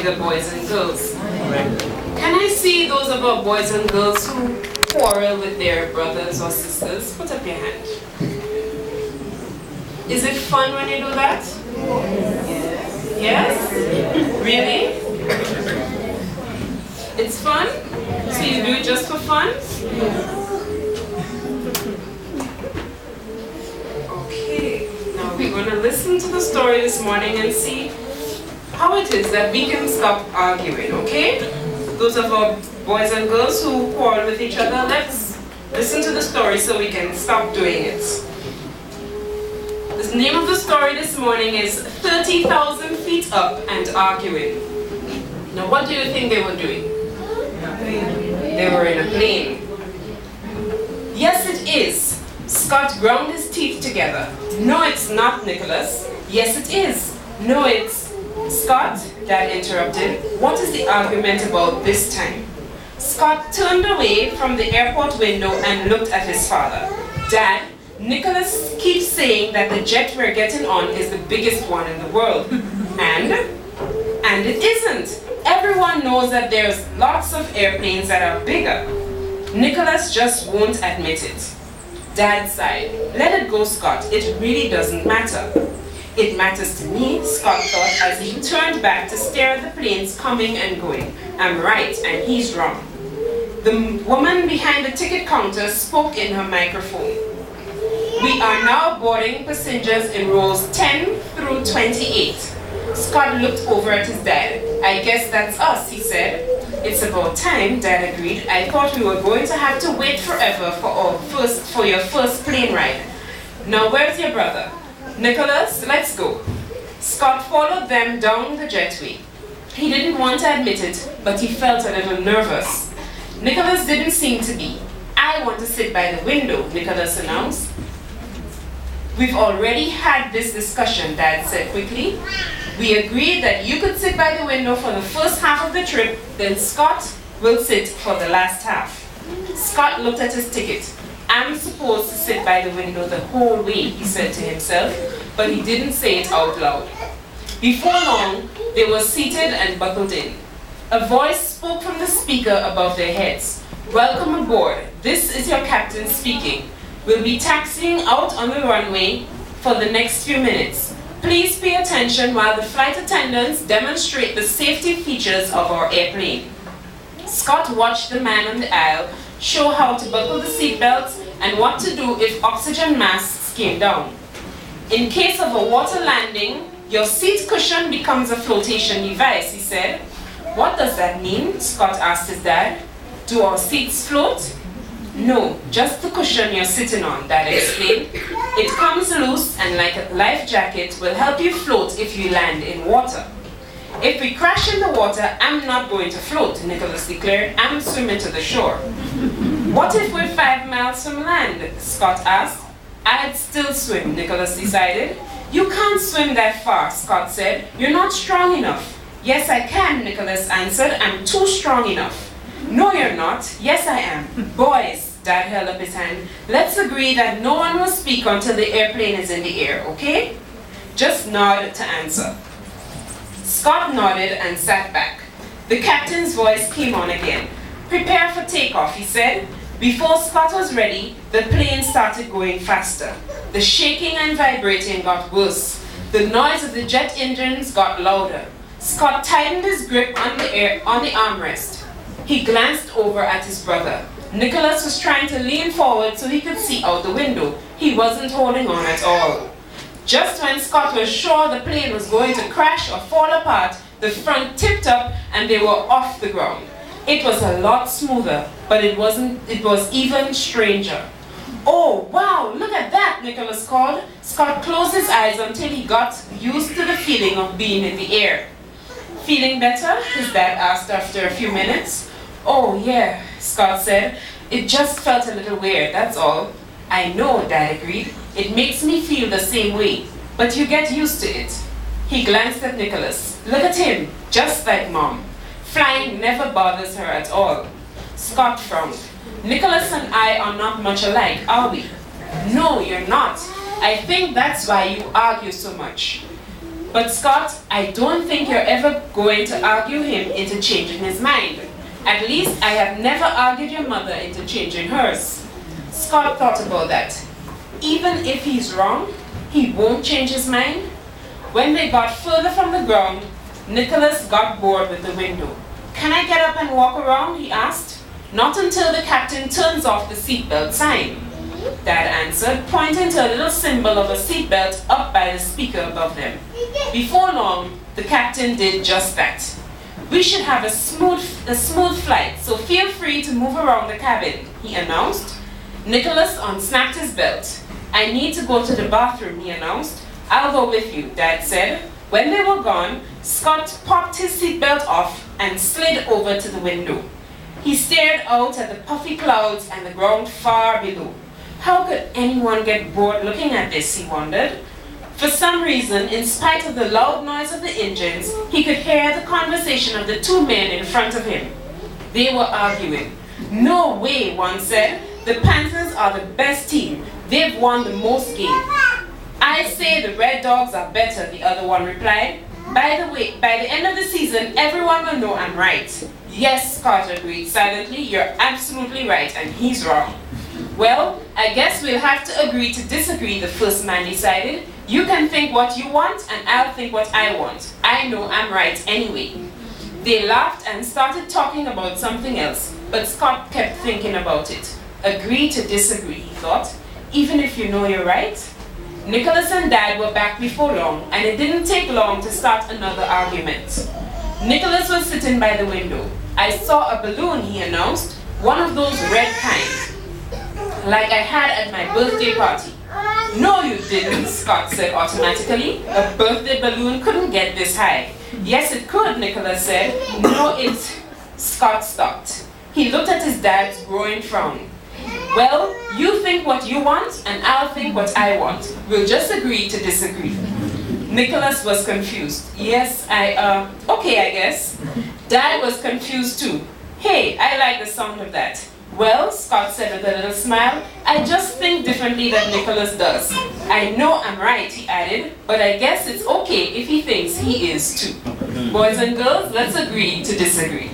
the boys and girls. Can I see those of our boys and girls who quarrel with their brothers or sisters? Put up your hand. Is it fun when you do that? Yes? Really? It's fun? So you do it just for fun? Okay, now we're going to listen to the story this morning and see how it is that we can stop arguing, okay? Those of our boys and girls who quarrel with each other, let's listen to the story so we can stop doing it. The name of the story this morning is 30,000 Feet Up and Arguing. Now what do you think they were doing? They were in a plane. Yes, it is. Scott ground his teeth together. No, it's not, Nicholas. Yes, it is. No, it's... Scott, Dad interrupted. What is the argument about this time? Scott turned away from the airport window and looked at his father. Dad, Nicholas keeps saying that the jet we're getting on is the biggest one in the world. And it isn't. Everyone knows that there's lots of airplanes that are bigger. Nicholas just won't admit it. Dad sighed. Let it go, Scott. It really doesn't matter. It matters to me, Scott thought as he turned back to stare at the planes coming and going. I'm right, and he's wrong. The woman behind the ticket counter spoke in her microphone. We are now boarding passengers in rows 10 through 28. Scott looked over at his dad. I guess that's us, he said. It's about time, Dad agreed. I thought we were going to have to wait forever for your first plane ride. Now where's your brother? Nicholas, let's go. Scott followed them down the jetway. He didn't want to admit it, but he felt a little nervous. Nicholas didn't seem to be. I want to sit by the window, Nicholas announced. We've already had this discussion, Dad said quickly. We agreed that you could sit by the window for the first half of the trip, then Scott will sit for the last half. Scott looked at his ticket. I'm supposed to sit by the window the whole way, he said to himself, but he didn't say it out loud. Before long, they were seated and buckled in. A voice spoke from the speaker above their heads. Welcome aboard. This is your captain speaking. We'll be taxiing out on the runway for the next few minutes. Please pay attention while the flight attendants demonstrate the safety features of our airplane. Scott watched the man on the aisle show how to buckle the seatbelts and what to do if oxygen masks came down. In case of a water landing, your seat cushion becomes a flotation device, he said. What does that mean? Scott asked his dad. Do our seats float? No, just the cushion you're sitting on, Dad explained. It comes loose and like a life jacket will help you float if you land in water. If we crash in the water, I'm not going to float, Nicholas declared. I'm swimming to the shore. What if we're 5 miles from land? Scott asked. I'd still swim, Nicholas decided. You can't swim that far, Scott said. You're not strong enough. Yes, I can, Nicholas answered. I'm too strong enough. No, you're not. Yes, I am. Boys, Dad held up his hand. Let's agree that no one will speak until the airplane is in the air, okay? Just nod to answer. Scott nodded and sat back. The captain's voice came on again. Prepare for takeoff, he said. Before Scott was ready, the plane started going faster. The shaking and vibrating got worse. The noise of the jet engines got louder. Scott tightened his grip on the armrest. He glanced over at his brother. Nicholas was trying to lean forward so he could see out the window. He wasn't holding on at all. Just when Scott was sure the plane was going to crash or fall apart, the front tipped up and they were off the ground. It was a lot smoother, but it was even stranger. Oh, wow, look at that, Nicholas called. Scott closed his eyes until he got used to the feeling of being in the air. Feeling better? His dad asked after a few minutes. Oh, yeah, Scott said. It just felt a little weird, that's all. I know, Dad agreed. It makes me feel the same way, but you get used to it. He glanced at Nicholas. Look at him, just like Mom. Flying never bothers her at all. Scott frowned. Nicholas and I are not much alike, are we? No, you're not. I think that's why you argue so much. But Scott, I don't think you're ever going to argue him into changing his mind. At least I have never argued your mother into changing hers. Scott thought about that. Even if he's wrong, he won't change his mind. When they got further from the ground, Nicholas got bored with the window. Can I get up and walk around? He asked. Not until the captain turns off the seatbelt sign, Dad answered, pointing to a little symbol of a seatbelt up by the speaker above them. Before long, the captain did just that. We should have a smooth flight, so feel free to move around the cabin, he announced. Nicholas unsnapped his belt. I need to go to the bathroom, he announced. I'll go with you, Dad said. When they were gone, Scott popped his seatbelt off and slid over to the window. He stared out at the puffy clouds and the ground far below. How could anyone get bored looking at this, he wondered. For some reason, in spite of the loud noise of the engines, he could hear the conversation of the two men in front of him. They were arguing. No way, one said. The Panthers are the best team. They've won the most games. I say the Red Dogs are better, the other one replied. By the way, by the end of the season, everyone will know I'm right. Yes, Scott agreed silently. You're absolutely right, and he's wrong. Well, I guess we'll have to agree to disagree, the first man decided. You can think what you want, and I'll think what I want. I know I'm right anyway. They laughed and started talking about something else, but Scott kept thinking about it. Agree to disagree, he thought, even if you know you're right. Nicholas and Dad were back before long, and it didn't take long to start another argument. Nicholas was sitting by the window. I saw a balloon, he announced, one of those red kinds, like I had at my birthday party. No, you didn't, Scott said automatically. A birthday balloon couldn't get this high. Yes, it could, Nicholas said. No, it... Scott stopped. He looked at his dad's growing frown. Well, you think what you want, and I'll think what I want. We'll just agree to disagree. Nicholas was confused. Yes, okay, I guess. Dad was confused too. Hey, I like the sound of that. Well, Scott said with a little smile, I just think differently than Nicholas does. I know I'm right, he added, but I guess it's okay if he thinks he is too. Boys and girls, let's agree to disagree.